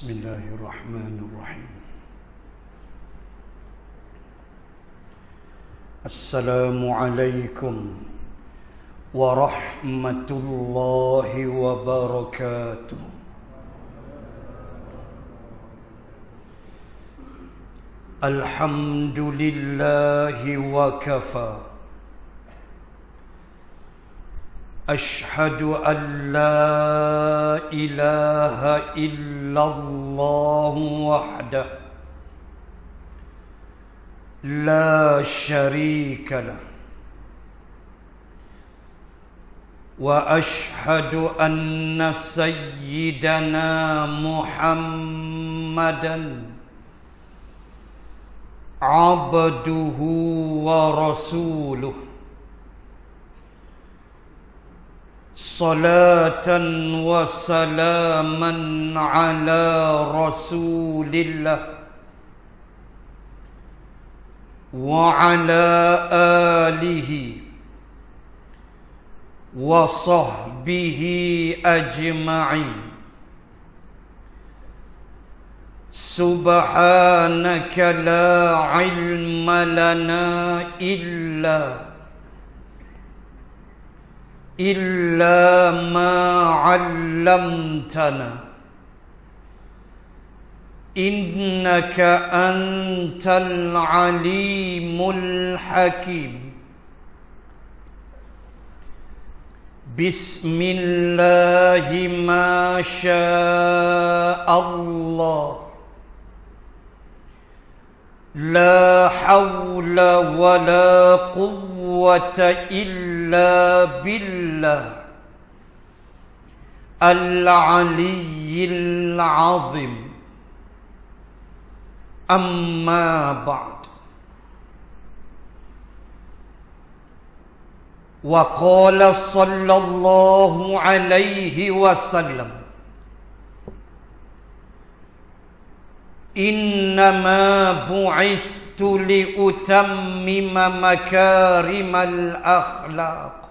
Bismillahirrahmanirrahim. Assalamualaikum warahmatullahi wabarakatuh. Alhamdulillahi wa kafa. Ashhadu an la ilaha illallah wahdah la syarika lah. Wa ashhadu anna sayyidana Muhammadan abduhu wa rasuluh. Salatan wa salaman ala rasulillah wa ala alihi wa sahbihi ajma'in. Subhanaka la ilma lana illa ma 'allamtana innaka antal alimul hakim. Bismillahi ma sya'allah, la hawla wa la quwwata illa billah al-aliyyil azim. Amma ba'd. Wa qala sallallahu alaihi wasallam, innama bu'ithtu liutammima makarimal akhlaq.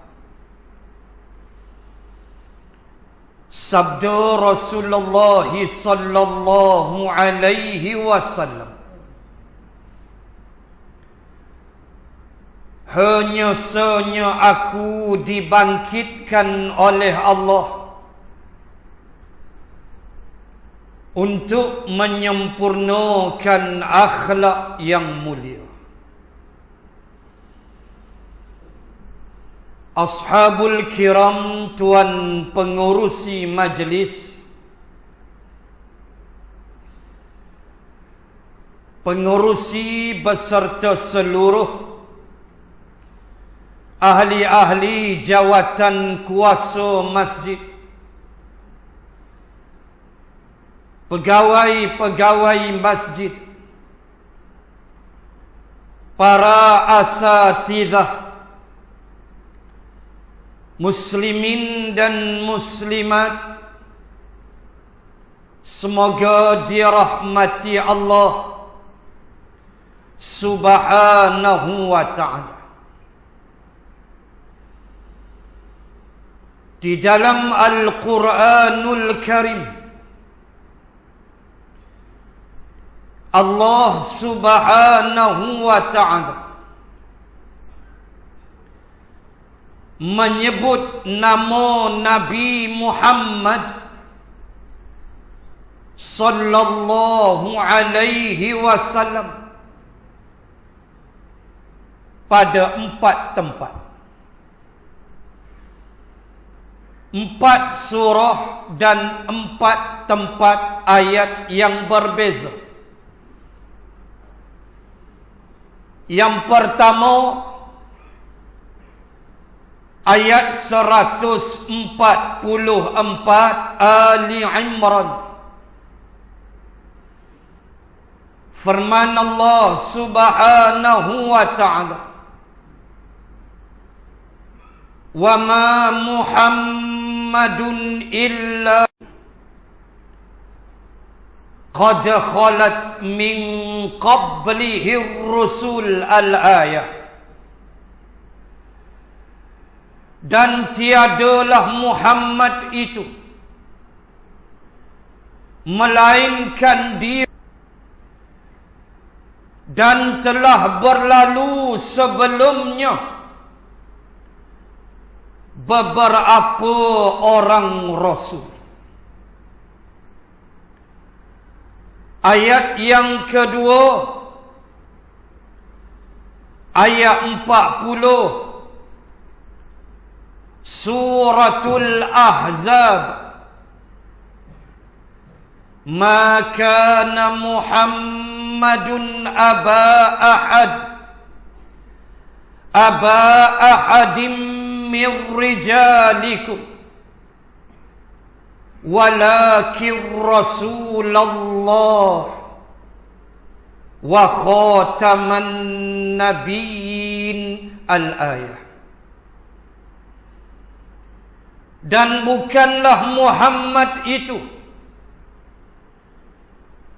Sabda Rasulullah sallallahu alaihi wasallam, hanya saja aku dibangkitkan oleh Allah untuk menyempurnakan akhlak yang mulia. Ashabul kiram, tuan pengurusi majlis, pengurusi beserta seluruh ahli-ahli jawatan kuasa masjid, pegawai-pegawai masjid, para asatidzah, muslimin dan muslimat, semoga dirahmati Allah Subhanahu wa ta'ala. Di dalam Al-Quranul Karim, Allah Subhanahu wa ta'ala menyebut nama Nabi Muhammad sallallahu alaihi wasallam pada 4 tempat. 4 surah dan 4 tempat ayat yang berbeza. Yang pertama, ayat 144 Ali Imran. Firman Allah Subhanahu wa ta'ala, wa ma Muhammadun illa qad khalat min qablihi rusul al-ayah. Dan dan tiadalah Muhammad itu, melainkan dia dan telah berlalu sebelumnya beberapa orang rasul. Ayat yang kedua, ayat 40 Suratul Ahzab. Ma kana Muhammadun aba ahadim min rijalikum walakin Rasulullah wa khataman nabiyyin. Al-ayah. Dan bukanlah Muhammad itu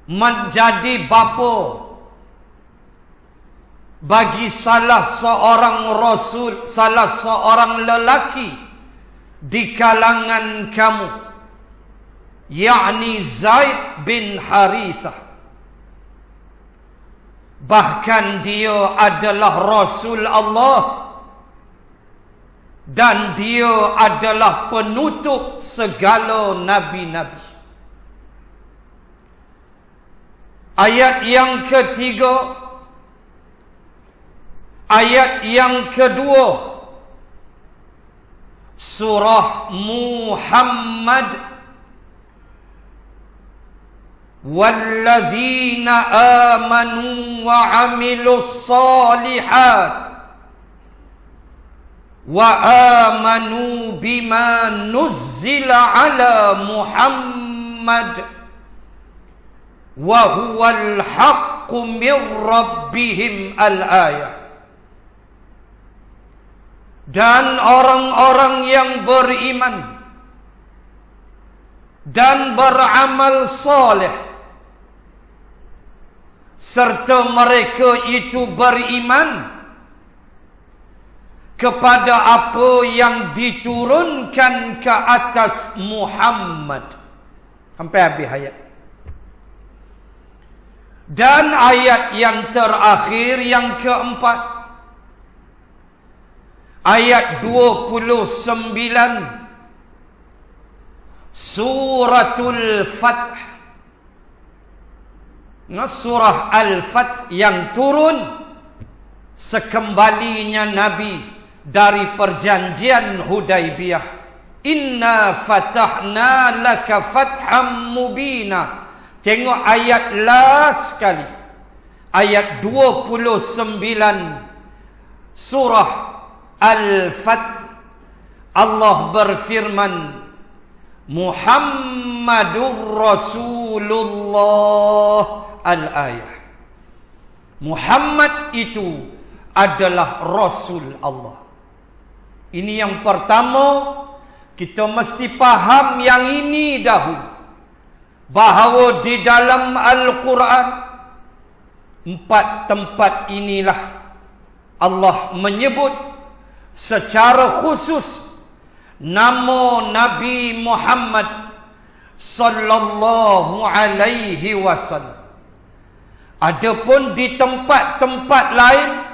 menjadi bapa bagi salah seorang rasul, salah seorang lelaki di kalangan kamu, yakni Zaid bin Harithah. Bahkan dia adalah Rasul Allah dan dia adalah penutup segala nabi-nabi. Ayat yang ketiga, ayat yang kedua, surah Muhammad. وَالَّذِينَ آمَنُوا وَعَمِلُوا الصَّالِحَاتِ وَآمَنُوا بِمَا نُزِّلَ عَلَى مُحَمَّدٍ وَهُوَ الْحَقُّ مِنْ رَبِّهِمْ. Al-ayah. Dan orang-orang yang beriman dan beramal soleh, serta mereka itu beriman kepada apa yang diturunkan ke atas Muhammad. Sampai habis ayat. Dan ayat yang terakhir, yang keempat, ayat 29 Suratul Fath. Surah Al-Fath yang turun sekembalinya Nabi dari perjanjian Hudaibiyah. Inna fatahna laka fatham mubina. Tengok ayat last sekali, ayat 29 surah Al-Fath. Allah berfirman, Muhammadur Rasulullah. Al-ayah. Muhammad itu adalah Rasul Allah. Ini yang pertama, kita mesti faham yang ini dahulu, bahawa di dalam Al-Quran 4 tempat inilah Allah menyebut secara khusus nama Nabi Muhammad sallallahu alaihi wasallam. Adapun di tempat-tempat lain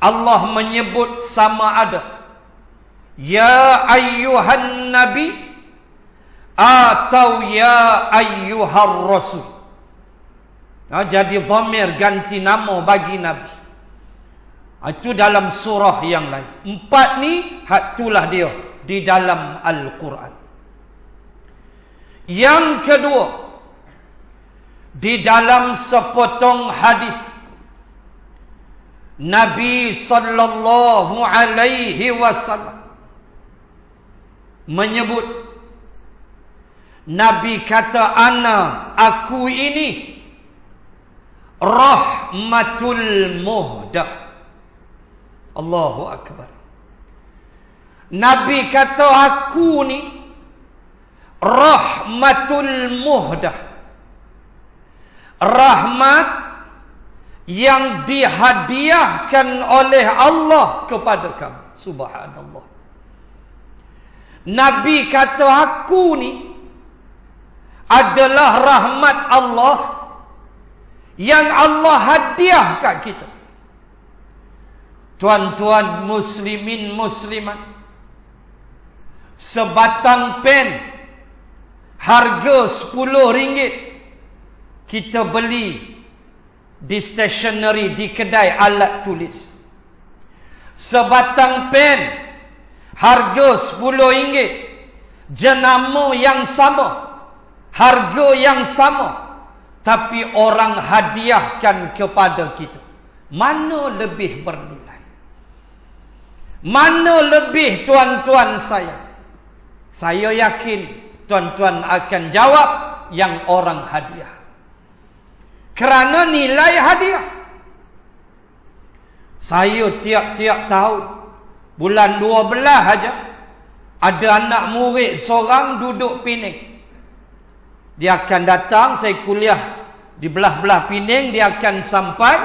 Allah menyebut sama ada ya ayyuhan nabi atau ya ayyuhar rasul. Jadi dhamir ganti nama bagi Nabi. Itu dalam surah yang lain. 4 ni itulah dia di dalam Al-Quran. Yang kedua, di dalam sepotong hadis Nabi sallallahu alaihi wasallam menyebut, Nabi kata, aku ini rahmatul muhdah. Allahu akbar. Nabi kata, aku ni rahmatul muhdah. Rahmat yang dihadiahkan oleh Allah kepada kamu. Subhanallah. Nabi kata, aku ni adalah rahmat Allah yang Allah hadiah kat kita. Tuan-tuan muslimin muslimat, sebatang pen harga RM10 kita beli di stationery, di kedai alat tulis. Sebatang pen harga RM10, jenama yang sama, harga yang sama, tapi orang hadiahkan kepada kita. Mana lebih bernilai? Mana lebih, tuan-tuan saya? Saya yakin tuan-tuan akan jawab yang orang hadiah. Kerana nilai hadiah. Saya tiap-tiap tahun, bulan 12 aja, ada anak murid seorang duduk Pening. Dia akan datang, saya kuliah di belah-belah Pening, dia akan sampai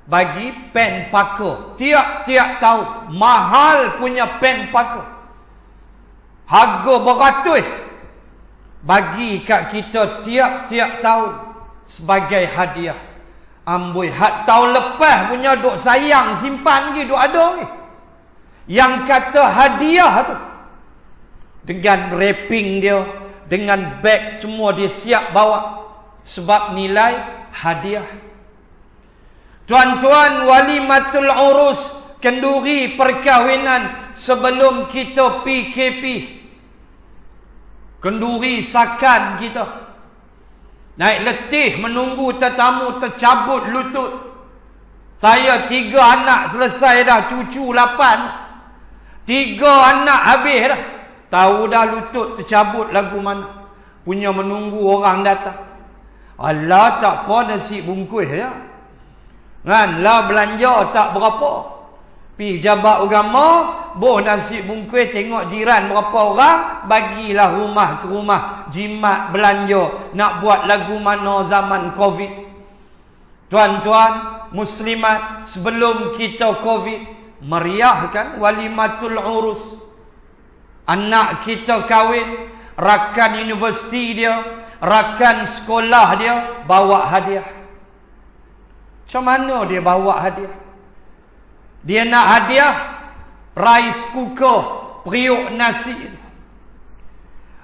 bagi pen paker. Tiap-tiap tahun, mahal punya pen paker, harga beratus, bagi kat kita tiap-tiap tahun sebagai hadiah. Amboi, hak tahun lepas punya duk sayang simpan lagi, duk ada lagi. Yang kata hadiah tu, dengan wrapping dia, dengan beg semua dia siap bawa, sebab nilai hadiah. Tuan-tuan, walimatul urus, kenduri perkahwinan sebelum kita PKP, kenduri sakan kita, naik letih menunggu tetamu tercabut lutut. Saya 3 anak selesai dah, cucu 8, 3 anak habis dah. Tahu dah lutut tercabut lagu mana. Punya menunggu orang datang. Allah, tak apa nasi bungkus ya. Kan lah belanja tak berapa. Pi jabat agama, boh nasi bungkus, tengok jiran berapa orang, bagilah rumah ke rumah, jimat belanja. Nak buat lagu mana zaman Covid. Tuan-tuan muslimat, sebelum kita Covid, meriah kan walimatul urus. Anak kita kahwin, rakan universiti dia, rakan sekolah dia bawa hadiah. Macam mana dia bawa hadiah? Dia nak hadiah rice cooker, periuk nasi.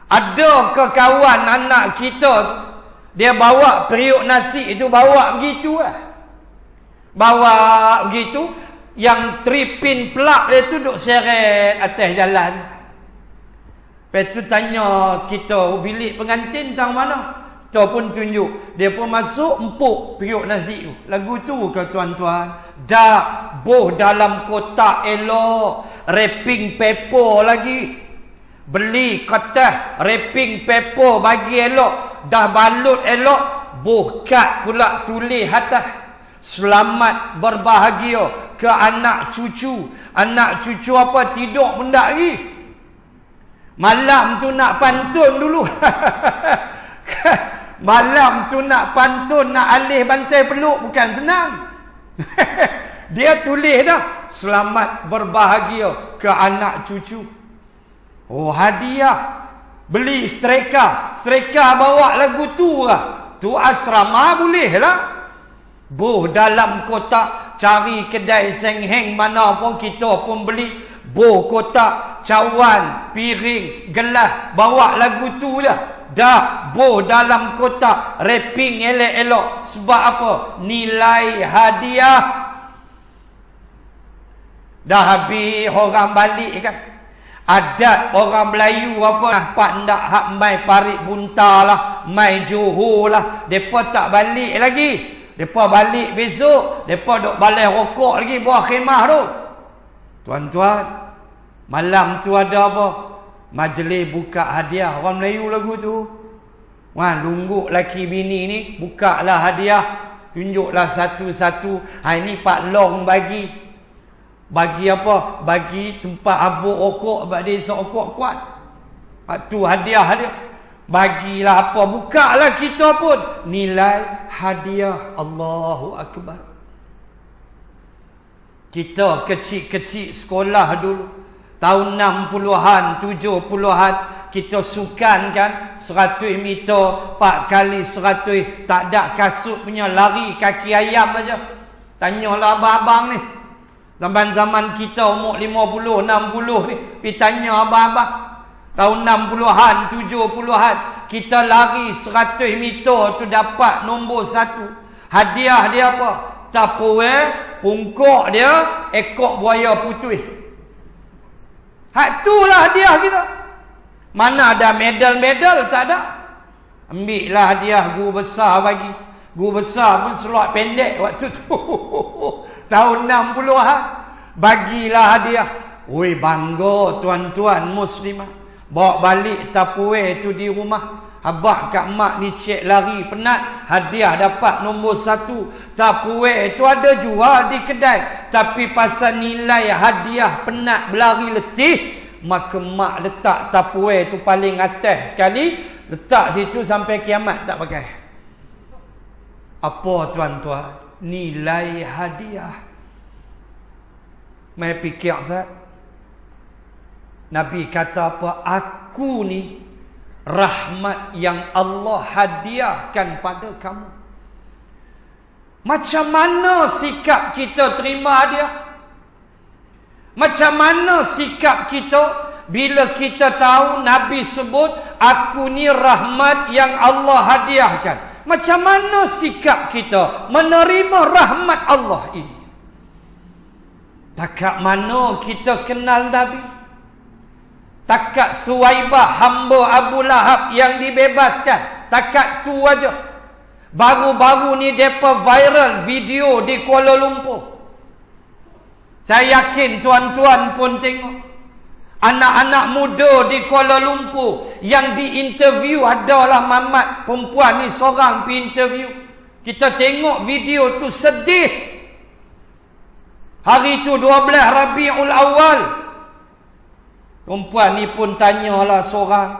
Ada ke kawan anak kita, dia bawa periuk nasi itu, bawa begitu lah. Bawa begitu, yang 3 pin plug dia tu duk seret atas jalan. Lepas tu tanya kita, bilik pengantin tang mana? Kita pun tunjuk. Dia pun masuk, empuk periuk nasi tu. Lagu tu ke tuan-tuan? Dah boh dalam kotak elok, wrapping paper lagi. Beli kertas wrapping paper bagi elok, dah balut elok, boh kad pula tulis atas, selamat berbahagia ke anak cucu. Anak cucu apa tidur pun tak lagi. Malam tu nak pantun dulu. Malam tu nak pantun, nak alih bantai peluk, bukan senang. Dia tulis dah, selamat berbahagia ke anak cucu. Oh, hadiah. Beli streka, streka bawa lagu tu lah. Tu asrama boleh lah. Boh dalam kotak, cari kedai sengheng mana pun kita pun beli. Boh kotak, cawan, piring, gelas, bawa lagu tu lah. Dah boh dalam kotak, wrapping elok-elok. Sebab apa? Nilai hadiah. Dah habis orang balik kan. Adat orang Melayu apa, nampak ndak hak mai Parit Bunta lah, mai Johor lah, depa tak balik lagi. Depa balik besok, depa duk balai rokok lagi bawah khemah tu. Tuan-tuan, malam tu ada apa? Majlis buka hadiah. Orang Melayu lagu tu. Wah, lungguk laki bini ni, buka lah hadiah. Tunjuklah satu-satu. Ini Pak Long bagi. Bagi apa? Bagi tempat abuk rokok, sebab dia isap rokok kuat. Tu hadiah dia. Bagilah apa? Buka lah kita pun. Nilai hadiah. Allahu Akbar. Kita kecil-kecil sekolah dulu, tahun 60-an, 70-an, kita sukan kan 100 meter 4 kali 100, tak ada kasut punya, lari kaki ayam aja. Tanyalah abang-abang ni, zaman-zaman kita umur 50, 60 ni, pergi tanya abang-abang tahun 60-an, 70-an, kita lari 100 meter tu dapat nombor 1. Hadiah dia apa? Tupperware, pungkok dia ekor buaya putih. Hak itulah hadiah kita. Mana ada medal-medal, tak ada. Ambillah hadiah guru besar bagi. Guru besar pun seluar pendek waktu tu. Tahun 60-an. Bagilah hadiah. Oi, bangga tuan-tuan muslimah. Bawa balik Tupperware tu di rumah. Abah kat mak ni cek lari penat. Hadiah dapat nombor 1. Tupperware tu ada jual di kedai. Tapi pasal nilai hadiah penat berlari letih, maka mak letak Tupperware tu paling atas sekali. Letak situ sampai kiamat tak pakai. Apa tuan-tuan? Nilai hadiah. Mai fikir Ustaz. Nabi kata apa? Aku ni rahmat yang Allah hadiahkan pada kamu. Macam mana sikap kita terima hadiah? Macam mana sikap kita bila kita tahu Nabi sebut aku ni rahmat yang Allah hadiahkan? Macam mana sikap kita menerima rahmat Allah ini? Takat mana kita kenal Nabi? Takat Suwaibah hamba Abu Lahab yang dibebaskan. Takat tu aja. Baru-baru ni depa viral video di Kuala Lumpur. Saya yakin tuan-tuan pun tengok. Anak-anak muda di Kuala Lumpur yang diinterview adalah mamat perempuan ni seorang pergi interview. Kita tengok video tu sedih. Hari tu 12 Rabiul Awal. Perempuan ni pun tanyalah seorang,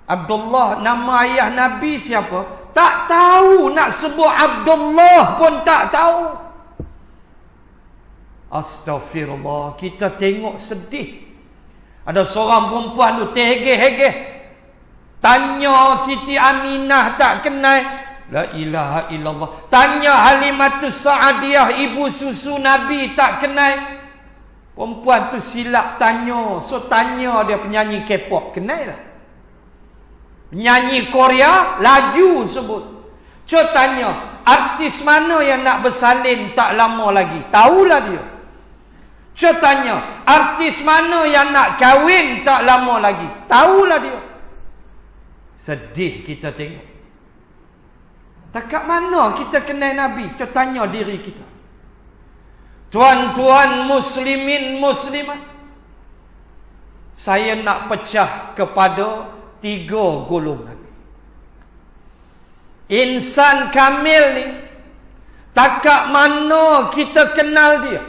Abdullah, nama ayah Nabi siapa? Tak tahu, nak sebut Abdullah pun tak tahu. Astaghfirullah, kita tengok sedih. Ada seorang perempuan tu terhegeh-hegeh. Tanya Siti Aminah tak kenal. La ilaha illallah. Tanya Halimatus Sa'adiyah ibu susu Nabi tak kenal. Perempuan tu silap tanya. So tanya dia penyanyi K-pop, kenal lah. Penyanyi Korea laju sebut. So tanya, artis mana yang nak bersalin tak lama lagi? Tahulah dia. So tanya, artis mana yang nak kahwin tak lama lagi? Tahulah dia. Sedih kita tengok. Takat mana kita kenal Nabi? Kita tanya diri kita. Tuan-tuan muslimin muslimat, saya nak pecah kepada 3 golongan. Insan kamil ni, takat mana kita kenal dia?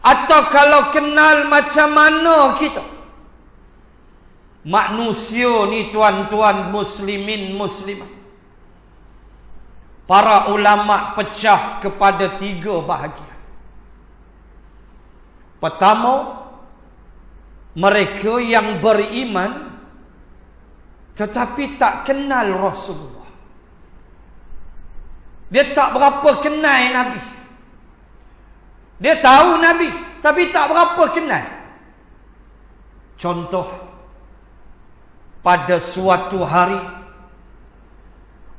Atau kalau kenal macam mana kita? Manusia ni tuan-tuan muslimin muslimat, para ulama pecah kepada 3 bahagian. Pertama, mereka yang beriman tetapi tak kenal Rasulullah. Dia tak berapa kenal Nabi. Dia tahu Nabi tapi tak berapa kenal. Contoh, pada suatu hari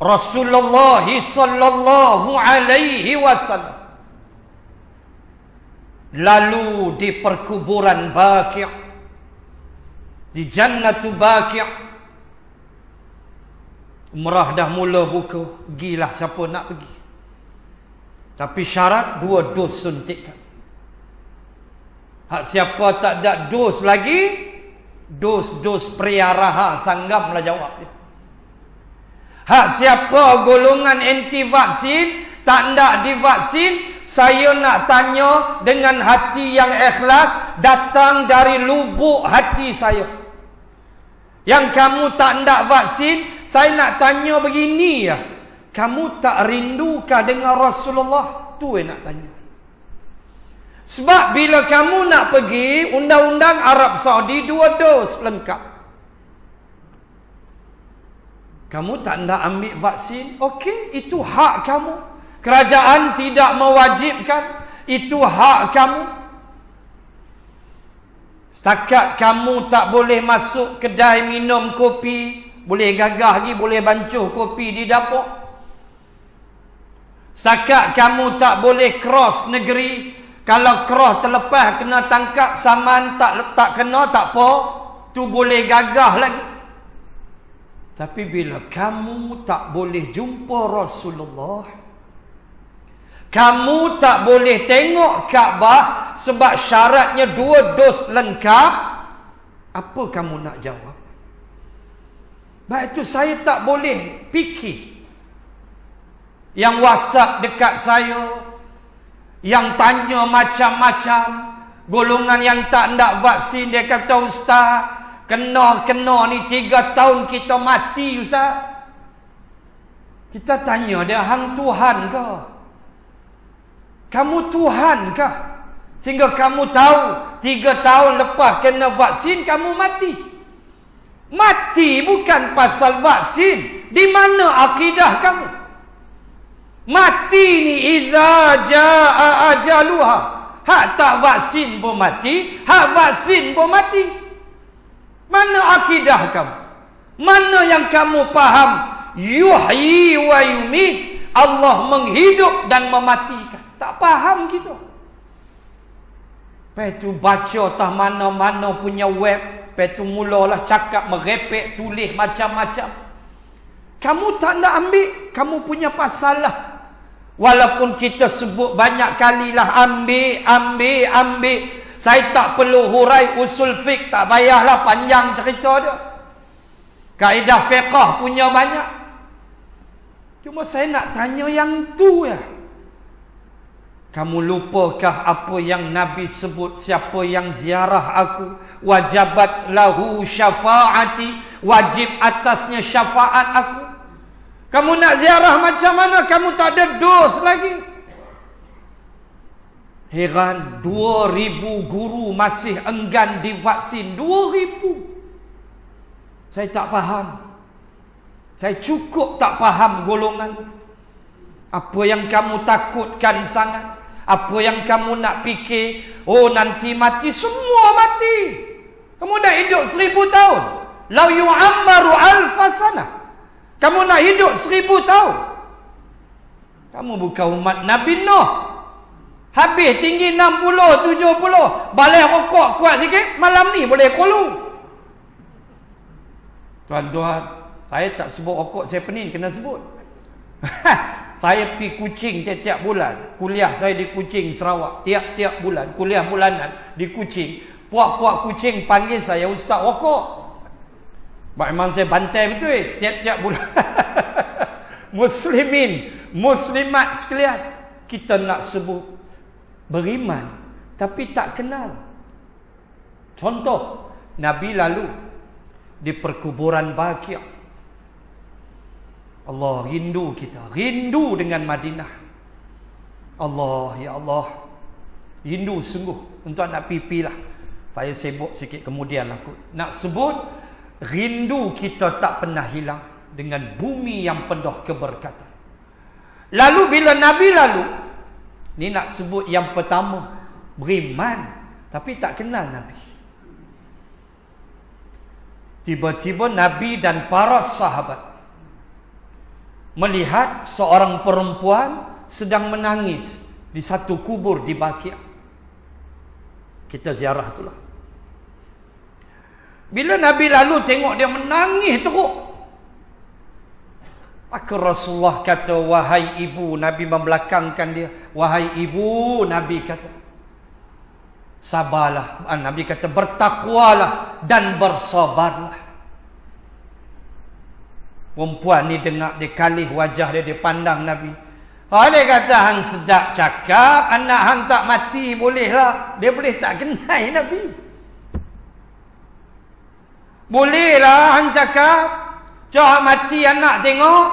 Rasulullah sallallahu alaihi wasallam lalu di perkuburan Baqi', di Jannatu Baqi'. Umrah dah mula buka, gilah siapa nak pergi. Tapi syarat 2 dos suntikan. Hak siapa tak ada dos lagi, dos periaraha sanggamlah jawab dia. Hak siapa golongan anti vaksin, tak nak divaksin, saya nak tanya dengan hati yang ikhlas, datang dari lubuk hati saya. Yang kamu tak nak vaksin, saya nak tanya begini ya. Kamu tak rindukah dengan Rasulullah? Tu yang nak tanya. Sebab bila kamu nak pergi, undang-undang Arab Saudi 2 dos lengkap. Kamu tak nak ambil vaksin? Okey, itu hak kamu. Kerajaan tidak mewajibkan. Itu hak kamu. Setakat kamu tak boleh masuk kedai minum kopi, boleh gagah lagi, boleh bancuh kopi di dapur. Setakat kamu tak boleh cross negeri. Kalau cross terlepas kena tangkap, saman tak kena, tak apa, tu boleh gagah lagi. Tapi bila kamu tak boleh jumpa Rasulullah, kamu tak boleh tengok Kaabah sebab syaratnya 2 dos lengkap, apa kamu nak jawab? Baik itu saya tak boleh fikir. Yang WhatsApp dekat saya, yang tanya macam-macam, golongan yang tak nak vaksin, dia kata, Ustaz, kena ni 3 tahun kita mati, Ustaz. Kita tanya dia, hang Tuhan ke? Kamu Tuhan ke? Sehingga kamu tahu 3 tahun lepas kena vaksin kamu mati. Mati bukan pasal vaksin. Di mana akidah kamu? Mati ni iza jaa ajaluha. Hak tak vaksin pun mati, hak vaksin pun mati. Mana akidah kamu? Mana yang kamu faham? Yuhyi wa yumit. Allah menghidup dan mematikan. Tak faham kita. Lepas tu baca tah mana-mana punya web. Lepas tu mulalah cakap, merepek, tulis macam-macam. Kamu tak nak ambil, kamu punya pasal lah. Walaupun kita sebut banyak kali lah, ambil. Saya tak perlu hurai usul fiqh, tak payahlah panjang cerita dia. Kaedah fiqh punya banyak. Cuma saya nak tanya yang tu ya. Kamu lupakah apa yang Nabi sebut, siapa yang ziarah aku, wajabat lahu syafaati, wajib atasnya syafaat aku. Kamu nak ziarah macam mana? Kamu tak ada dos lagi. Heran, 2,000 guru masih enggan divaksin. 2,000. Saya tak faham. Saya cukup tak faham golongan. Apa yang kamu takutkan sangat? Apa yang kamu nak fikir? Oh, nanti mati, semua mati. Kamu nak hidup 1000 tahun. Lau yu'ammaru alfasanah. Kamu nak hidup 1000 tahun. Kamu bukan umat Nabi Nuh. Habis tinggi 60, 70. Balai rokok kuat sikit, malam ni boleh kolong. Tuan-tuan, saya tak sebut rokok, saya pening kena sebut. Saya pergi Kuching tiap-tiap bulan. Kuliah saya di Kuching, Sarawak. Tiap-tiap bulan, kuliah bulanan di Kuching. Puak-puak Kuching panggil saya Ustaz rokok. Memang saya bantai betul tiap-tiap bulan. Muslimin, muslimat sekalian, kita nak sebut beriman tapi tak kenal. Contoh, Nabi lalu di perkuburan Baqi'. Allah rindu kita, rindu dengan Madinah. Allah, ya Allah, rindu sungguh. Untuk nak pipilah. Saya sibuk sikit kemudian aku nak sebut. Rindu kita tak pernah hilang dengan bumi yang penuh keberkatan. Lalu bila Nabi lalu, ni nak sebut yang pertama, beriman tapi tak kenal Nabi. Tiba-tiba Nabi dan para sahabat melihat seorang perempuan sedang menangis di satu kubur di Baqi'. Kita ziarah itulah. Bila Nabi lalu tengok dia menangis teruk, maka Rasulullah kata, wahai ibu, Nabi membelakangkan dia. Wahai ibu, Nabi kata, sabarlah. Nabi kata, bertakwalah dan bersabarlah. Perempuan ni dengar, dia kalih wajah dia, dia pandang Nabi. Dia kata, hang sedap cakap, anak hang tak mati bolehlah. Dia boleh tak kenal Nabi. Bolehlah hang cakap, cak mati anak tengok.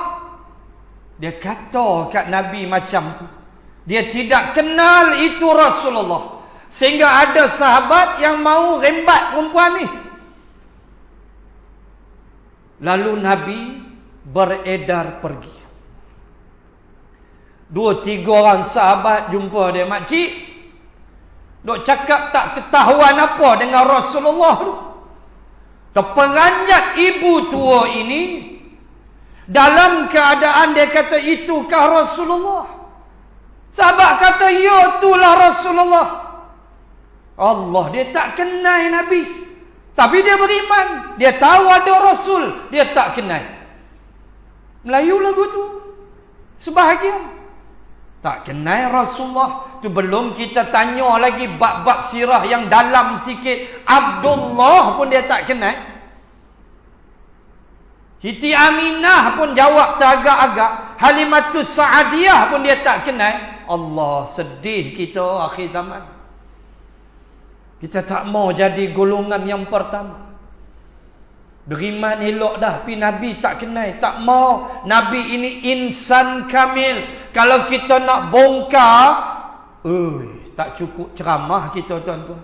Dia kata kat Nabi macam tu. Dia tidak kenal itu Rasulullah. Sehingga ada sahabat yang mau rembat perempuan ni. Lalu Nabi beredar pergi. 2-3 orang sahabat jumpa dia, makcik duk cakap tak ketahuan apa dengan Rasulullah tu. Terperanjat ibu tua ini dalam keadaan dia kata, itukah Rasulullah? Sahabat kata, ya itulah Rasulullah. Allah, dia tak kenal Nabi, tapi dia beriman. Dia tahu ada Rasul, dia tak kenal. Melayu lagu tu sebahagian. Tak kenal Rasulullah. Tu belum kita tanya lagi bab-bab sirah yang dalam sikit. Abdullah pun dia tak kenal. Siti Aminah pun jawab teragak-agak. Halimatus Sa'adiyah pun dia tak kenal. Allah, sedih kita akhir zaman. Kita tak mau jadi golongan yang pertama. Beriman elok dah, tapi Nabi tak kenal, tak mau. Nabi ini insan kamil. Kalau kita nak bongkar, tak cukup ceramah kita, tuan-tuan.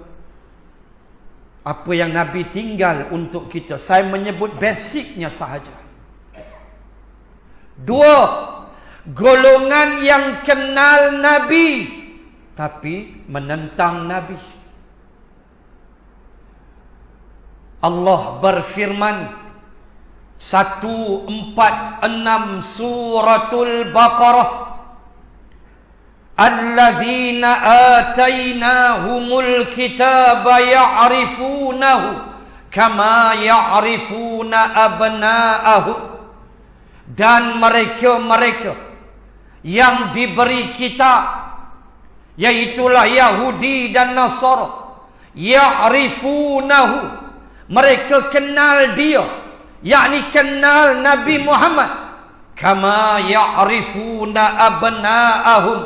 Apa yang Nabi tinggal untuk kita, saya menyebut basicnya sahaja. 2, golongan yang kenal Nabi tapi menentang Nabi. Allah berfirman 146 suratul Baqarah, alladzina atainahumul kitaba ya'rifunahu kama ya'rifuna abna'ahum. Dan mereka-mereka yang diberi kitab, yaitulah Yahudi dan Nasara, ya'rifunahu, mereka kenal dia, yakni kenal Nabi Muhammad, kama ya'rifuna abna'ahum,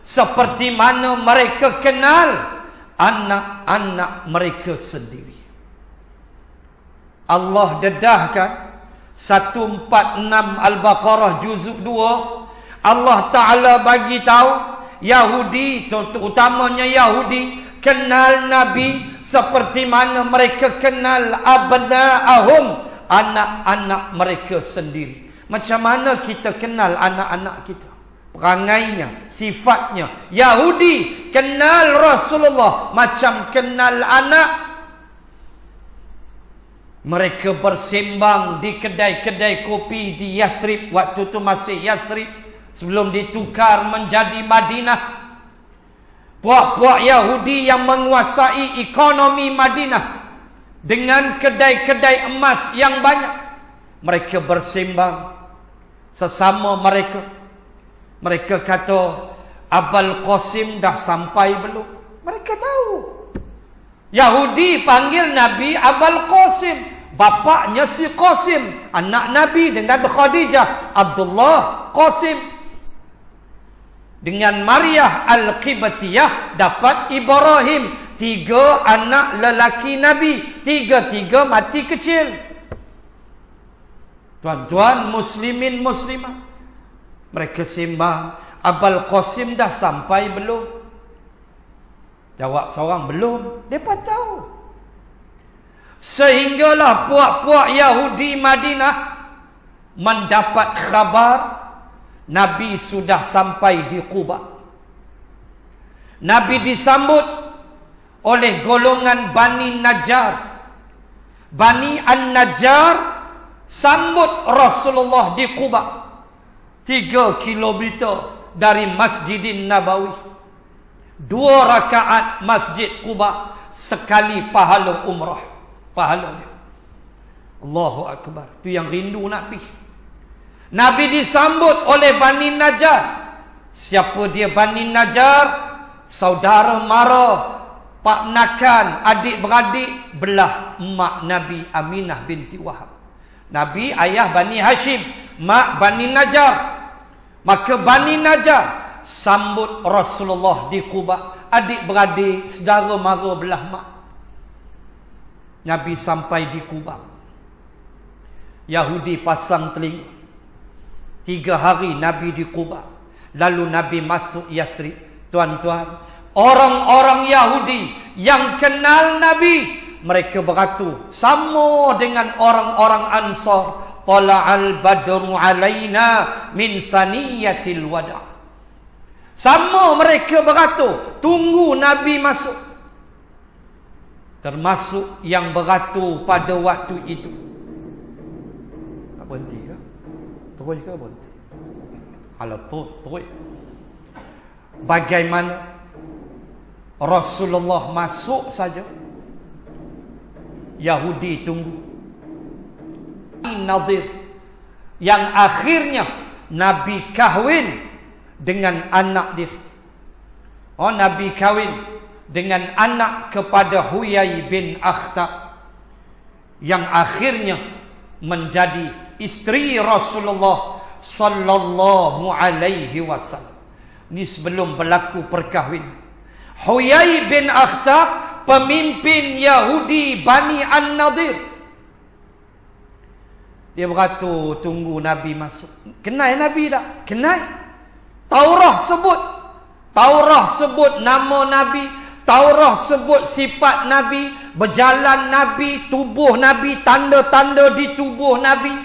seperti mana mereka kenal anak-anak mereka sendiri. Allah dedahkan 146 Al-Baqarah juzuk 2. Allah Ta'ala bagi tahu Yahudi, terutamanya Yahudi, kenal Nabi seperti mana mereka kenal abna'ahum, anak-anak mereka sendiri. Macam mana kita kenal anak-anak kita? Perangainya, sifatnya. Yahudi kenal Rasulullah macam kenal anak. Mereka bersembang di kedai-kedai kopi di Yathrib. Waktu itu masih Yathrib, sebelum ditukar menjadi Madinah. Puak-puak Yahudi yang menguasai ekonomi Madinah dengan kedai-kedai emas yang banyak. Mereka bersembang sesama mereka. Mereka kata, Abul Qasim dah sampai belum? Mereka tahu. Yahudi panggil Nabi Abul Qasim. Bapaknya si Qasim, anak Nabi dengan Khadijah, Abdullah Qasim. Dengan Maryah Al-Qibtiyah dapat Ibrahim. 3 anak lelaki Nabi, 3 mati kecil. Tuan-tuan muslimin muslimah, mereka sembang, Abul Qasim dah sampai belum? Jawab seorang, belum. Mereka tahu. Sehinggalah puak-puak Yahudi Madinah mendapat khabar Nabi sudah sampai di Quba. Nabi disambut oleh golongan Bani Najjar. Bani An-Najjar sambut Rasulullah di Quba, 3 kilometer dari Masjidin Nabawi. 2 rakaat Masjid Quba, sekali pahala umrah. Pahalanya Allahu Akbar. Itu yang rindu nak pergi. Nabi disambut oleh Bani Najjar. Siapa dia Bani Najjar? Saudara mara, pak nakan, adik-beradik belah mak Nabi Aminah binti Wahab. Nabi ayah Bani Hashim, mak Bani Najjar. Maka Bani Najjar sambut Rasulullah di Quba, adik-beradik, saudara mara belah mak. Nabi sampai di Quba. Yahudi pasang telinga. 3 hari Nabi di Quba. Lalu Nabi masuk Yathrib. Tuan-tuan, orang-orang Yahudi yang kenal Nabi, mereka beratur sama dengan orang-orang Ansar, tala'al badru alaina min saniyatil wada'. Sama mereka beratur, tunggu Nabi masuk. Termasuk yang beratur pada waktu itu. Tak berhenti ke? Terus ke berhenti? Kalau terus. Bagaimana Rasulullah masuk saja, Yahudi tunggu. Nadir, yang akhirnya Nabi kahwin dengan anak dia. Oh, Nabi kahwin dengan anak kepada Huyai bin Akhtab, yang akhirnya menjadi isteri Rasulullah sallallahu alaihi wasallam. Ini sebelum berlaku perkahwinan. Huyai bin Akhtab, pemimpin Yahudi Bani An-Nadir. Dia beratur tunggu Nabi masuk. Kenal Nabi tak? Kenal. Taurah sebut nama Nabi. Taurah sebut sifat Nabi, berjalan Nabi, tubuh Nabi, tanda-tanda di tubuh Nabi.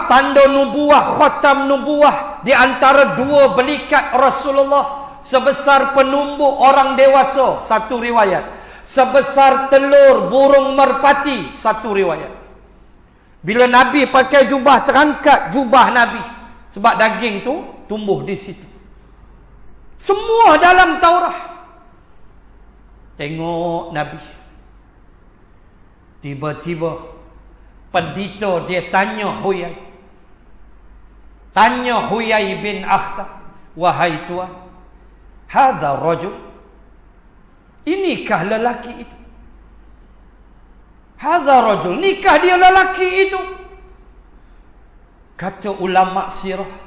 Tanda nubuah, khatam nubuah di antara dua belikat Rasulullah, sebesar penumbuk orang dewasa, satu riwayat. Sebesar telur burung merpati, satu riwayat. Bila Nabi pakai jubah, terangkat jubah Nabi, sebab daging tu tumbuh di situ. Semua dalam Taurah. Tengok Nabi. Tiba-tiba pendeta dia tanya Huyai. Tanya Huyai bin Akhtab, wahai tuan, hadza rajul, inikah lelaki itu? Hadza rajul, nikah dia lelaki itu. Kata ulama sirah,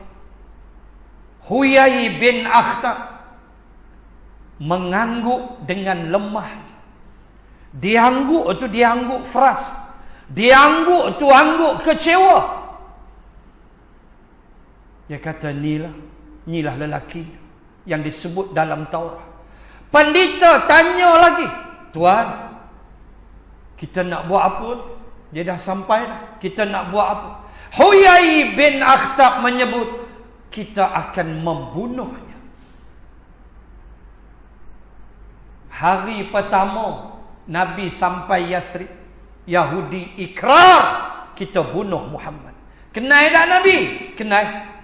Huyai bin Akhtab mengangguk dengan lemah. Diangguk tu diangguk fras. Diangguk tu angguk kecewa. Dia kata, inilah lelaki yang disebut dalam Taurat. Pendeta tanya lagi, tuan, kita nak buat apa? Dia dah sampai dah. Kita nak buat apa? Huyai bin Akhtab menyebut, kita akan membunuhnya. Hari pertama Nabi sampai Yathrib, Yahudi ikrar, kita bunuh Muhammad. Kenal tak Nabi? Kenal.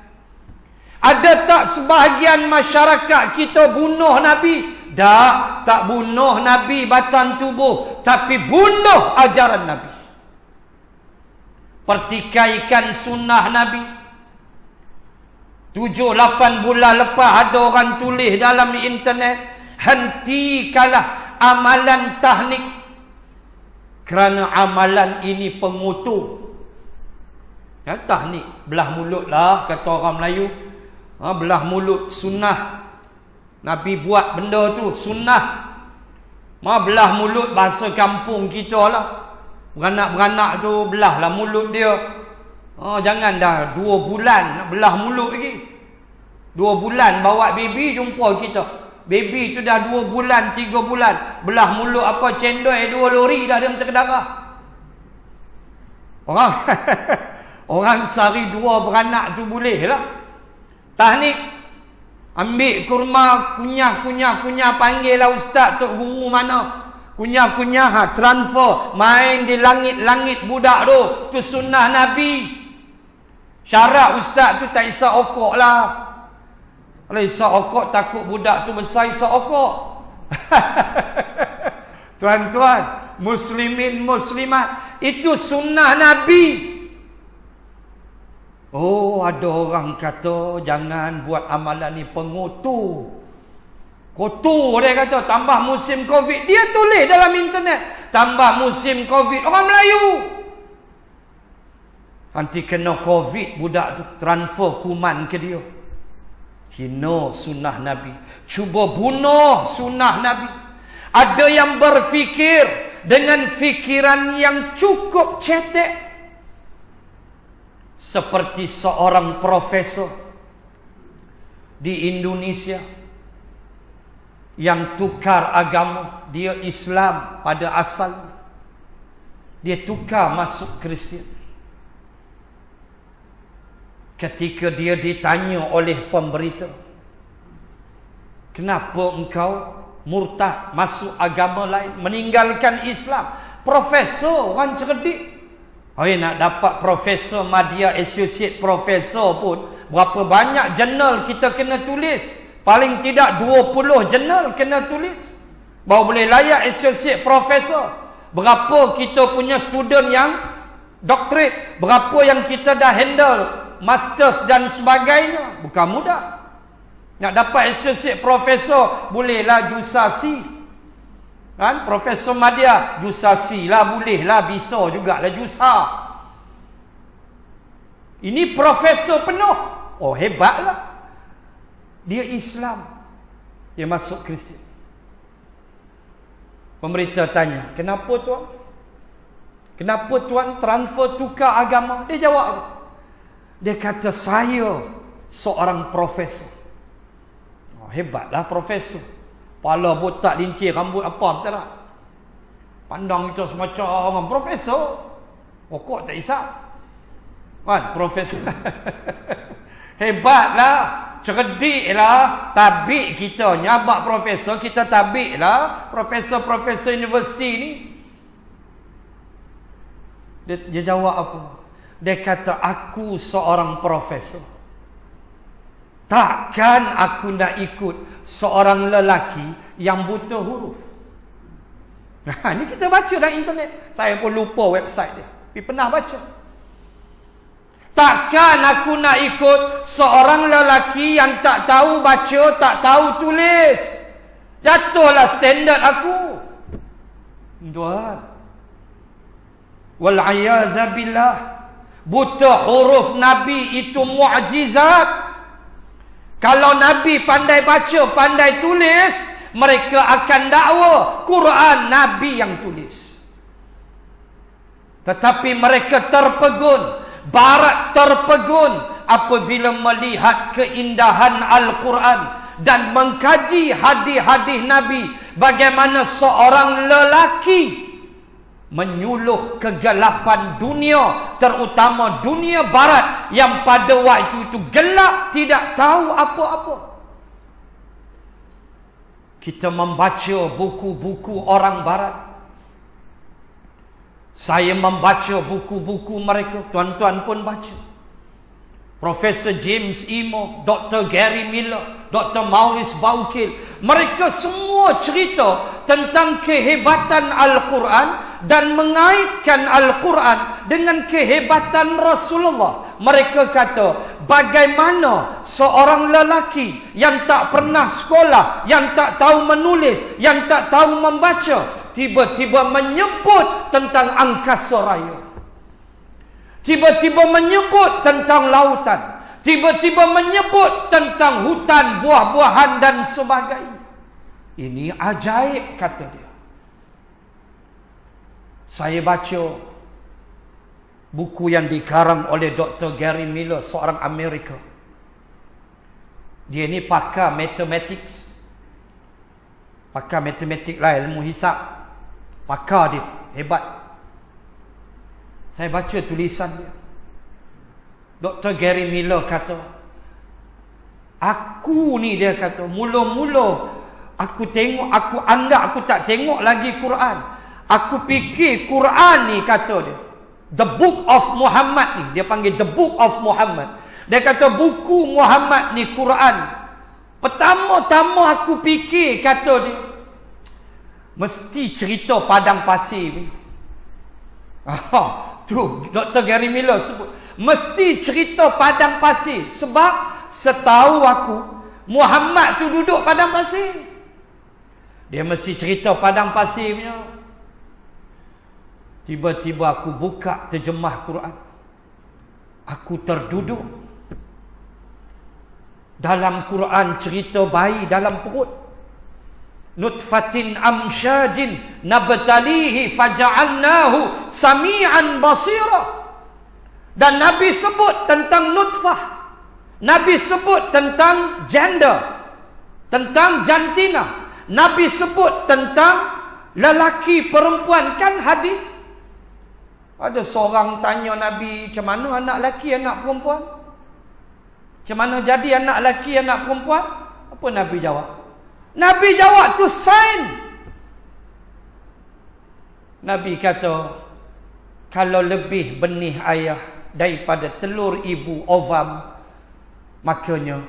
Ada tak sebahagian masyarakat kita bunuh Nabi? Tak bunuh Nabi batang tubuh, tapi bunuh ajaran Nabi. Pertikaikan sunnah Nabi. 7-8 bulan lepas ada orang tulis dalam internet, hentikanlah amalan tahnik, kerana amalan ini pengutuk. Tahnik, belah mulut lah, kata orang Melayu. Belah mulut, sunnah. Nabi buat benda tu, sunnah. Belah mulut, bahasa kampung kita lah. Beranak-beranak tu belah lah mulut dia. Jangan dah 2 bulan nak belah mulut lagi. 2 bulan bawa baby jumpa kita. Baby tu dah 2 bulan, 3 bulan. Belah mulut apa cendol 2 lori dah dia macam darah. Orang sehari 2 beranak tu boleh lah. Tahnik, ambil kurma, kunyah, panggil lah ustaz, tok guru mana. Kunyah, transfer, main di langit-langit budak tu. Tu sunnah Nabi. Syarat ustaz tu tak isap okok lah. Kalau isap okok, takut budak tu besar isap okok. Tuan-tuan, muslimin, muslimat, itu sunnah Nabi. Ada orang kata jangan buat amalan ni pengutu. Kotor dia kata, tambah musim Covid. Dia tulis dalam internet, tambah musim Covid. Orang Melayu. Nanti kena Covid budak tu, transfer kuman ke dia. Hina sunnah Nabi. Cuba bunuh sunnah Nabi. Ada yang berfikir dengan fikiran yang cukup cetek. Seperti seorang profesor di Indonesia yang tukar agama. Dia Islam pada asal, dia tukar masuk Kristian. ketika dia ditanya oleh pemberita, kenapa engkau murtad, masuk agama lain, meninggalkan Islam? Profesor, orang cerdik. Nak dapat profesor Madya, associate profesor pun, berapa banyak jurnal kita kena tulis? Paling tidak 20 jurnal kena tulis baru boleh layak associate profesor. Berapa kita punya student yang doctorate, berapa yang kita dah handle masters dan sebagainya. Bukan mudah. Nak dapat associate profesor, bolehlah jusasi. Kan? Profesor Madya, jusasi lah, bolehlah, bisa jugalah jusa. Ini profesor penuh. Oh, hebatlah. Dia Islam. Dia masuk Kristian. Pemerintah tanya, kenapa tuan? Kenapa tuan transfer tukar agama? Dia jawab apa? Dia kata, saya seorang profesor. Oh, hebatlah profesor. Kepala botak, lincir, rambut apa, betul tak? Pandang kita semacam orang profesor. Pokok tak isap. Kan, profesor. Hebatlah. Cerdiklah. Tabik kita. Nyabak profesor, kita tabiklah. Profesor-profesor universiti ni. Dia jawab apa? Dia kata, aku seorang profesor. Takkan aku nak ikut seorang lelaki yang buta huruf. Ini kita baca dalam internet. Saya pun lupa website dia, tapi pernah baca. Takkan aku nak ikut seorang lelaki yang tak tahu baca, tak tahu tulis. Jatuhlah standard aku. Tuan, wal'ayazabillah, buta huruf Nabi itu mukjizat. Kalau Nabi pandai baca, pandai tulis, mereka akan dakwa Quran Nabi yang tulis. Tetapi mereka terpegun, Barat terpegun apabila melihat keindahan Al-Quran dan mengkaji hadis-hadis Nabi, bagaimana seorang lelaki menyuluh kegelapan dunia, terutama dunia barat yang pada waktu itu gelap, tidak tahu apa-apa. Kita membaca buku-buku orang barat. Saya membaca buku-buku mereka, tuan-tuan pun baca. Profesor James Imo, Dr. Gary Miller, Dr. Maurice Baukil, mereka semua cerita tentang kehebatan Al-Quran dan mengaitkan Al-Quran dengan kehebatan Rasulullah. Mereka kata, bagaimana seorang lelaki yang tak pernah sekolah, yang tak tahu menulis, yang tak tahu membaca, tiba-tiba menyebut tentang angkasa raya, tiba-tiba menyebut tentang lautan, tiba-tiba menyebut tentang hutan, buah-buahan dan sebagainya. Ini ajaib, kata dia. Saya baca buku yang dikarang oleh Dr. Gary Miller, seorang Amerika. Dia ni pakar matematik. Pakar matematik lah, ilmu hisab. Pakar dia, hebat. Saya baca tulisan dia. Dr. Gary Miller kata, aku ni, dia kata, mula-mula aku tengok, aku tak tengok lagi Quran. Aku fikir Quran ni, kata dia, The Book of Muhammad ni, dia panggil The Book of Muhammad. Dia kata buku Muhammad ni Quran. Pertama-tama aku fikir, kata dia, mesti cerita padang pasir ni. Tu Dr. Gary Miller sebut, mesti cerita padang pasir. Sebab setahu aku, Muhammad tu duduk padang pasir. Dia mesti cerita padang pasir punya. Tiba-tiba aku buka terjemah Quran. Aku terduduk. Dalam Quran cerita bayi dalam perut. Nutfatin amsyajin nabtalihi faja'alnahu sami'an basira. Dan Nabi sebut tentang nutfah. Nabi sebut tentang gender, tentang jantina. Nabi sebut tentang lelaki perempuan. Kan hadis, ada seorang tanya Nabi, macam mana anak lelaki, anak perempuan? Macam mana jadi anak lelaki, anak perempuan? Apa Nabi jawab? Nabi jawab tu sign. Nabi kata, kalau lebih benih ayah daripada telur ibu ovam, makanya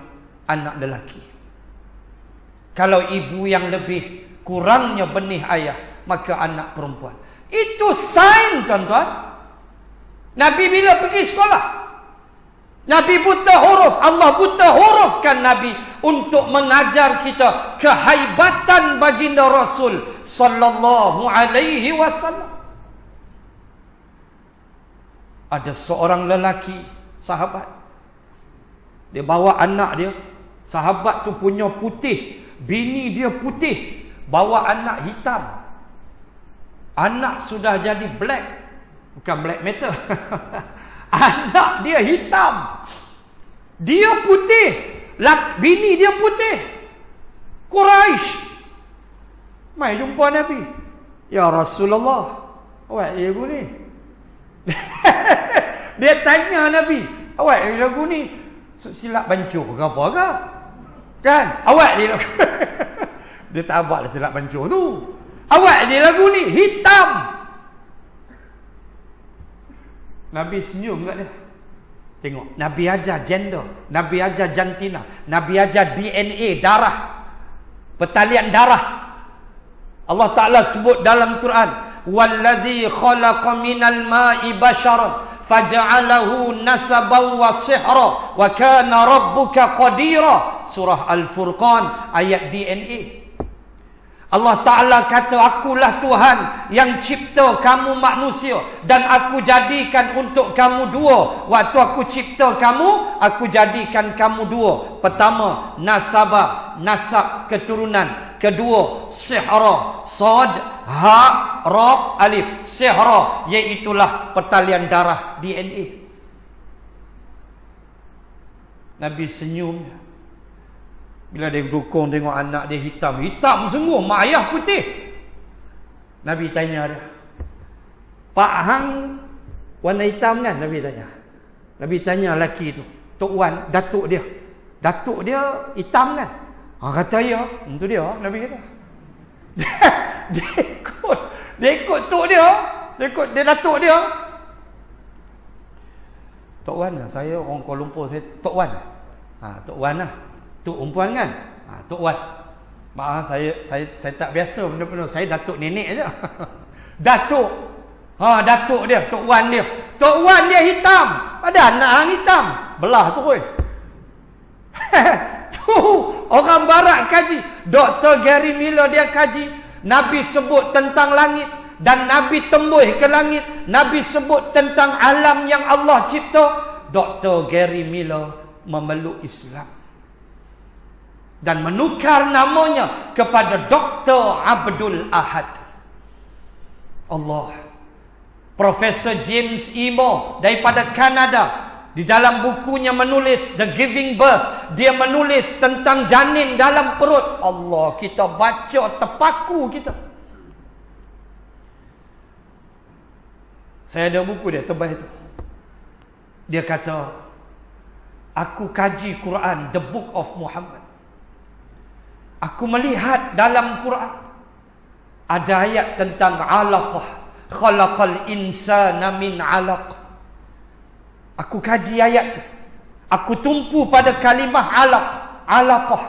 anak lelaki. Kalau ibu yang lebih kurangnya benih ayah, maka anak perempuan. Itu sign, tuan-tuan. Nabi bila pergi sekolah, Nabi buta huruf. Allah buta hurufkan Nabi untuk mengajar kita kehaibatan baginda Rasul sallallahu alaihi wasallam. Ada seorang lelaki, sahabat, dia bawa anak dia. Sahabat tu punya putih, bini dia putih, bawa anak hitam. Anak sudah jadi black, bukan black metal. Anak dia hitam, dia putih, bini dia putih. Quraisy mai jumpa Nabi. Ya Rasulullah, awak lagu ni. Dia tanya Nabi, awak lagu ni silap bancur ke apa ke? Kan? Awak dia lagu. Dia tak abak silap bancur tu. Awak dia lagu ni hitam. Nabi senyum kat dia. Tengok, Nabi ajar gender, Nabi ajar jantina, Nabi ajar DNA, darah, pertalian darah. Allah Ta'ala sebut dalam Quran, wallazi khalaqa minal ma'i basharan faja'alahu nasaban wa sihra wa kana rabbuka qadira. Surah Al-Furqan ayat DNA. Allah Ta'ala kata, akulah Tuhan yang cipta kamu manusia dan aku jadikan untuk kamu dua. Waktu aku cipta kamu, aku jadikan kamu dua. Pertama, nasabah, nasab keturunan. Kedua, sihra, sad, ha, ra, alif. Sihra, iaitulah pertalian darah, DNA. Nabi senyum. Bila dia dukung tengok anak dia hitam. Hitam sungguh, mak ayah putih. Nabi tanya dia, Pak Hang warna hitam kan? Nabi tanya. Nabi tanya lelaki tu, Tok Wan, datuk dia. Datuk dia hitam kan? Kata ya. Itu dia, Nabi kata. Dia ikut tok dia. Dia ikut dia datuk dia. Tok Wan lah, saya orang Kuala Lumpur, saya Tok Wan. Tok Wan lah. Tok perempuan kan? Tok Wan. Maaf, saya tak biasa benda-benda. Saya datuk nenek aja. Datuk. Datuk dia, Tok Wan dia. Tok Wan dia hitam. Ada anak hang hitam. Belah tu oi. Tu orang barat kaji. Dr. Gary Miller dia kaji. Nabi sebut tentang langit dan Nabi tembus ke langit. Nabi sebut tentang alam yang Allah cipta. Dr. Gary Miller memeluk Islam dan menukar namanya kepada Dr. Abdul Ahad. Allah. Profesor James E. Moore daripada Kanada, di dalam bukunya menulis The Giving Birth, dia menulis tentang janin dalam perut. Allah, kita baca terpaku kita. Saya ada buku dia tebal itu. Dia kata, aku kaji Quran, the book of Muhammad. Aku melihat dalam Quran ada ayat tentang alaqah, khalaqal insana min alaq. Aku kaji ayat tu. Aku tumpu pada kalimah alaq, alaqah,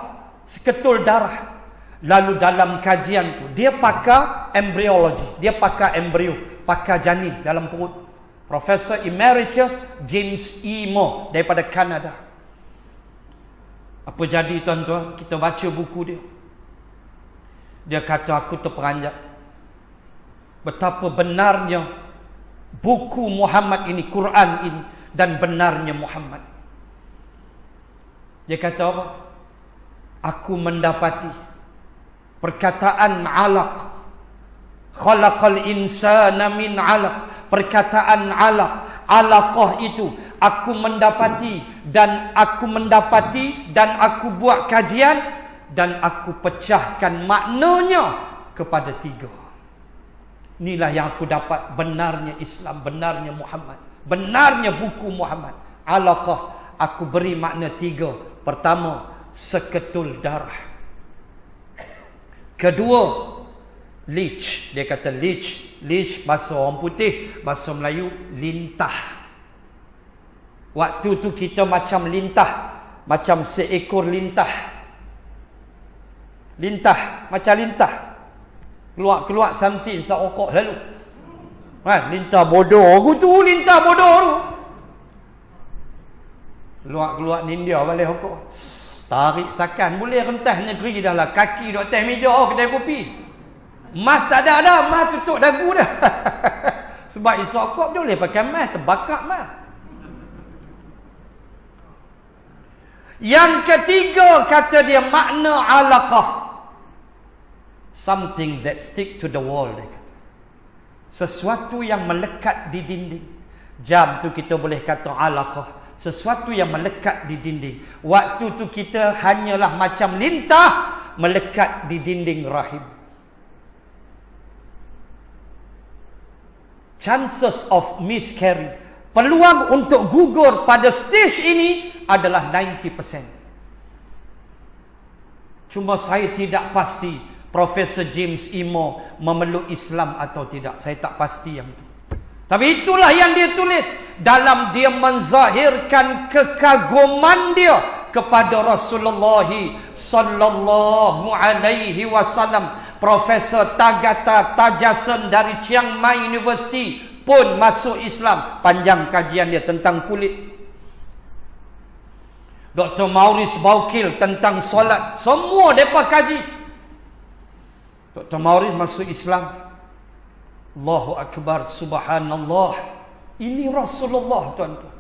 seketul darah. Lalu dalam kajian tu dia pakai embryology, dia pakai embrio, pakai janin dalam perut. Profesor Emeritus James E. Moore daripada Kanada. Apa jadi tuan-tuan? Kita baca buku dia. Dia kata, aku terperanjat betapa benarnya buku Muhammad ini, Quran ini, dan benarnya Muhammad. Dia kata apa? Aku mendapati perkataan alaq, khalaqal insana min alaq, perkataan alaq, alaqah itu aku mendapati dan aku buat kajian dan aku pecahkan maknanya kepada 3. Inilah yang aku dapat benarnya Islam, benarnya Muhammad, benarnya buku Muhammad. Alaqah, aku beri makna 3. Pertama, seketul darah. Kedua, leech. Dia kata leech. Leech bahasa orang putih, bahasa Melayu lintah. Waktu tu kita macam lintah, macam seekor lintah. Lintah, macam lintah. Keluar-keluar something seokok lalu. Lintah bodoh aku tu, lintah bodoh tu. Keluar-keluar ni India balik okok. Tarik sakan, boleh rentas negeri dah lah. Kaki duk atas meja, kedai kopi. Mas tak ada dah, mas tutup dagu dah. Sebab isu okok dia boleh pakai mas, terbakar mas. Yang ketiga, kata dia makna alaqah. Something that stick to the wall, dia kata. Sesuatu yang melekat di dinding. Jam tu kita boleh kata alaqah. Sesuatu yang melekat di dinding. Waktu tu kita hanyalah macam lintah melekat di dinding rahim. Chances of miscarry, peluang untuk gugur pada stage ini adalah 90%. Cuma saya tidak pasti Profesor James Imo memeluk Islam atau tidak. Saya tak pasti yang itu. Tapi itulah yang dia tulis dalam dia menzahirkan kekaguman dia kepada Rasulullah sallallahu alaihi wasallam. Profesor Tagata Tajasen dari Chiang Mai University pun masuk Islam. Panjang kajian dia tentang kulit. Dr. Maurice Baukil tentang solat. Semua mereka kaji. Dr. Maurice masuk Islam. Allahu Akbar, subhanallah. Ini Rasulullah, tuan-tuan.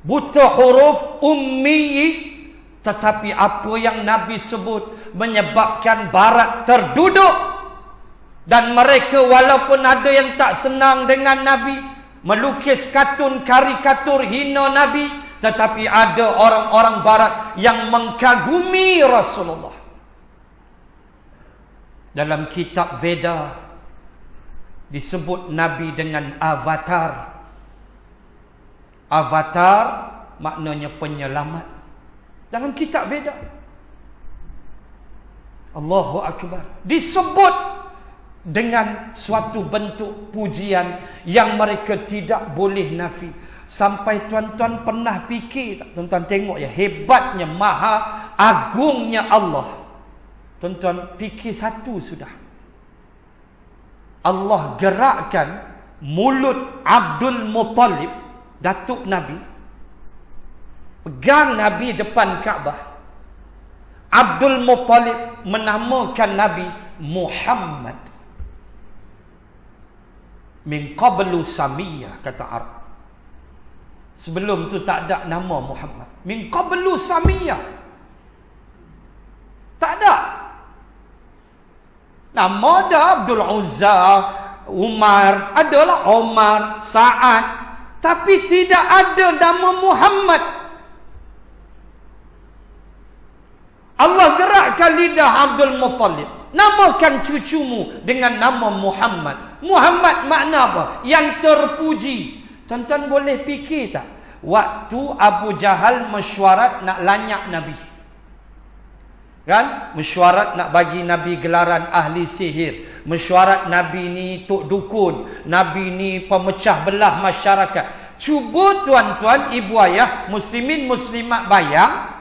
Buta huruf, ummi. Tetapi apa yang Nabi sebut menyebabkan barat terduduk. Dan mereka walaupun ada yang tak senang dengan Nabi, melukis kartun karikatur hina Nabi, tetapi ada orang-orang barat yang mengkagumi Rasulullah. Dalam kitab Veda disebut Nabi dengan avatar. Avatar maknanya penyelamat. Dalam kitab Veda. Allahu Akbar. Disebut dengan suatu bentuk pujian yang mereka tidak boleh nafi. Sampai tuan-tuan pernah fikir tak? Tuan-tuan tengok ya, hebatnya, maha agungnya Allah. Tuan-tuan fikir satu sudah. Allah gerakkan mulut Abdul Muttalib, datuk Nabi, pegang Nabi depan Kaabah. Abdul Muttalib menamakan Nabi Muhammad. Min qablu Samiyah, kata Arab. Sebelum tu tak ada nama Muhammad. Min qablu Samiyah. Tak ada. Nama ada Abdul Uzza, Umar, adalah Omar, Sa'ad, tapi tidak ada nama Muhammad. Allah gerakkan lidah Abdul Muttalib. Namakan cucumu dengan nama Muhammad. Muhammad makna apa? Yang terpuji. Tuan-tuan boleh fikir tak? Waktu Abu Jahal mesyuarat nak lanyak Nabi. Kan? Mesyuarat nak bagi Nabi gelaran ahli sihir. Mesyuarat Nabi ni tok dukun. Nabi ni pemecah belah masyarakat. Cuba tuan-tuan, ibu ayah, muslimin muslimat bayang.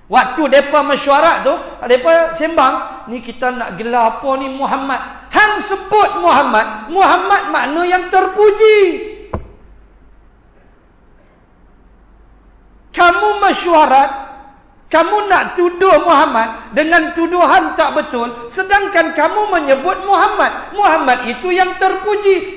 Waktu mereka mesyuarat tu, mereka sembang, ni kita nak gelar apa ni Muhammad. Hang sebut Muhammad. Muhammad makna yang terpuji. Kamu mesyuarat, kamu nak tuduh Muhammad dengan tuduhan tak betul, sedangkan kamu menyebut Muhammad. Muhammad itu yang terpuji.